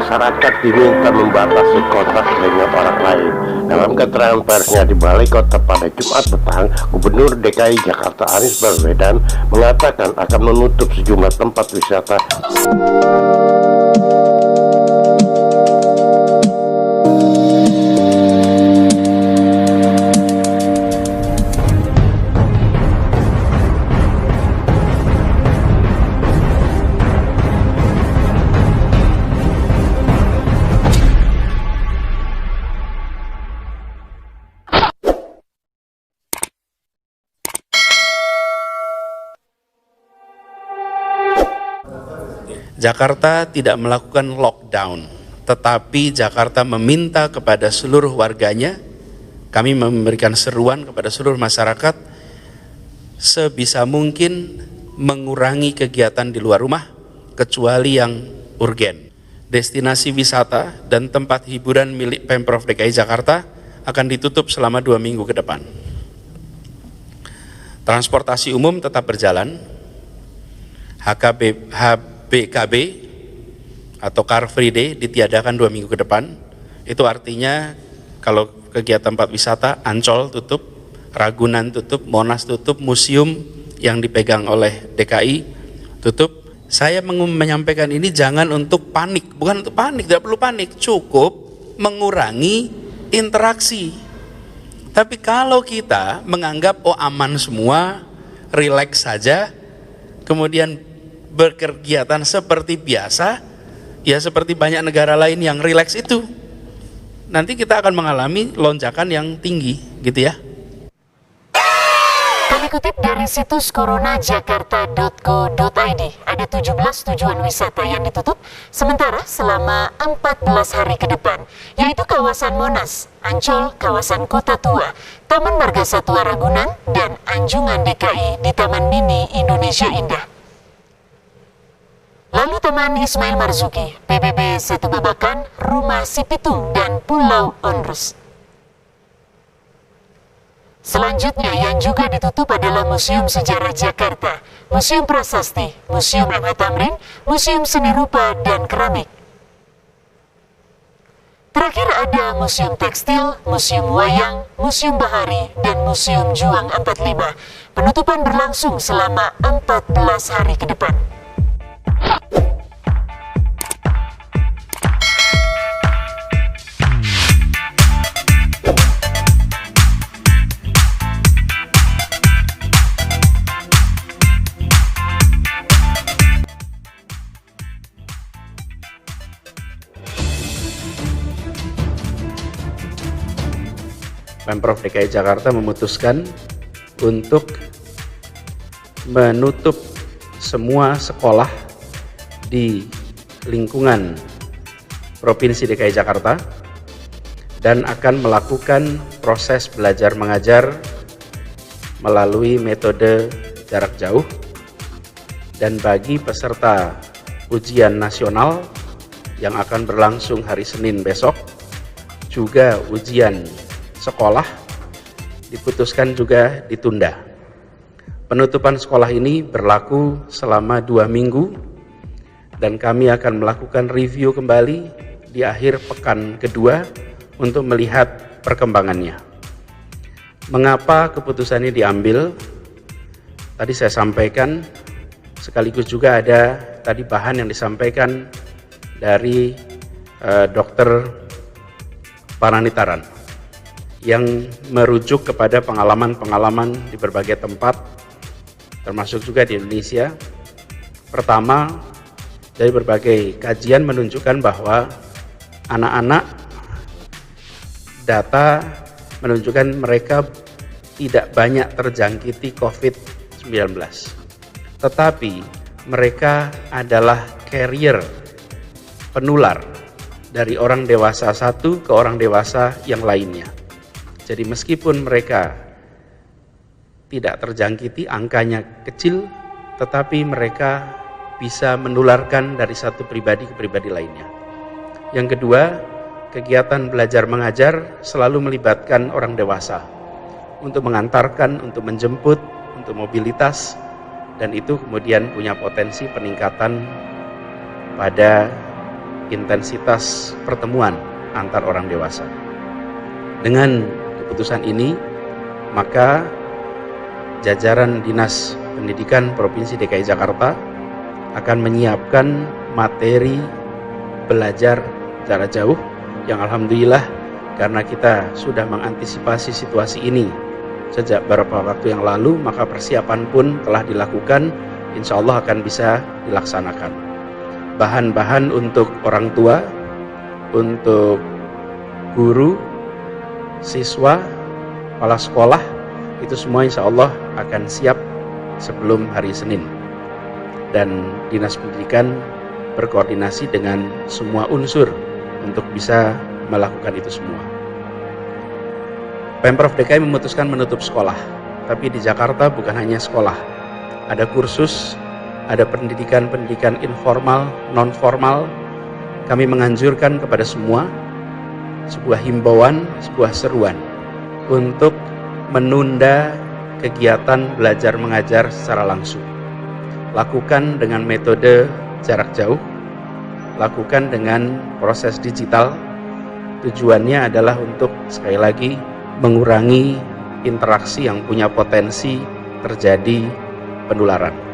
masyarakat diminta membatasi kontak dengan orang lain. Dalam keterangan persnya di Balai Kota pada Jumat petang, Gubernur DKI Jakarta Anies Baswedan mengatakan akan menutup sejumlah tempat wisata. Jakarta tidak melakukan lockdown, tetapi Jakarta meminta kepada seluruh warganya, kami memberikan seruan kepada seluruh masyarakat, sebisa mungkin mengurangi kegiatan di luar rumah, kecuali yang urgen. Destinasi wisata dan tempat hiburan milik Pemprov DKI Jakarta akan ditutup selama 2 minggu ke depan. Transportasi umum tetap berjalan, BKB atau Car Free Day ditiadakan 2 minggu ke depan. Itu artinya kalau kegiatan tempat wisata, Ancol tutup, Ragunan tutup, Monas tutup, museum yang dipegang oleh DKI tutup. Saya menyampaikan ini jangan untuk panik, bukan untuk panik, tidak perlu panik, cukup mengurangi interaksi. Tapi kalau kita menganggap oh aman semua, rileks saja, kemudian berkegiatan seperti biasa, ya seperti banyak negara lain yang rileks itu, nanti kita akan mengalami lonjakan yang tinggi, gitu ya. Kami kutip dari situs coronajakarta.go.id, ada 17 tujuan wisata yang ditutup sementara selama 14 hari ke depan, yaitu kawasan Monas, Ancol, kawasan Kota Tua, Taman Marga Satwa Ragunan, dan Anjungan DKI di Taman Mini Indonesia Indah. Lalu Taman Ismail Marzuki, PBB Satu Babakan, Rumah Si Pitung, dan Pulau Onrus. Selanjutnya yang juga ditutup adalah Museum Sejarah Jakarta, Museum Prasasti, Museum MH Tamrin, Museum Seni Rupa dan Keramik. Terakhir ada Museum Tekstil, Museum Wayang, Museum Bahari, dan Museum Juang 45. Penutupan berlangsung selama 14 hari ke depan. Pemprov DKI Jakarta memutuskan untuk menutup semua sekolah di lingkungan Provinsi DKI Jakarta dan akan melakukan proses belajar mengajar melalui metode jarak jauh, dan bagi peserta ujian nasional yang akan berlangsung hari Senin besok, juga ujian sekolah diputuskan juga ditunda. Penutupan sekolah ini berlaku selama 2 minggu dan kami akan melakukan review kembali di akhir pekan kedua untuk melihat perkembangannya. Mengapa keputusan ini diambil? Tadi saya sampaikan, sekaligus juga ada tadi bahan yang disampaikan dari Dr. Paranitaran yang merujuk kepada pengalaman-pengalaman di berbagai tempat, termasuk juga di Indonesia. Pertama, dari berbagai kajian menunjukkan bahwa anak-anak, data menunjukkan mereka tidak banyak terjangkiti COVID-19. Tetapi mereka adalah carrier, penular dari orang dewasa satu ke orang dewasa yang lainnya. Jadi meskipun mereka tidak terjangkiti, angkanya kecil, tetapi mereka bisa menularkan dari satu pribadi ke pribadi lainnya. Yang kedua, kegiatan belajar mengajar selalu melibatkan orang dewasa untuk mengantarkan, untuk menjemput, untuk mobilitas, dan itu kemudian punya potensi peningkatan pada intensitas pertemuan antar orang dewasa. Dengan keputusan ini, maka jajaran Dinas Pendidikan Provinsi DKI Jakarta akan menyiapkan materi belajar jarak jauh yang alhamdulillah karena kita sudah mengantisipasi situasi ini sejak beberapa waktu yang lalu, maka persiapan pun telah dilakukan, insya Allah akan bisa dilaksanakan. Bahan-bahan untuk orang tua, untuk guru, siswa, kepala sekolah, itu semua insya Allah akan siap sebelum hari Senin. Dan Dinas Pendidikan berkoordinasi dengan semua unsur untuk bisa melakukan itu semua. Pemprov DKI memutuskan menutup sekolah, tapi di Jakarta bukan hanya sekolah. Ada kursus, ada pendidikan informal, non-formal. Kami menganjurkan kepada semua sebuah himbauan, sebuah seruan untuk menunda kegiatan belajar mengajar secara langsung. Lakukan dengan metode jarak jauh, lakukan dengan proses digital. Tujuannya adalah untuk sekali lagi mengurangi interaksi yang punya potensi terjadi penularan.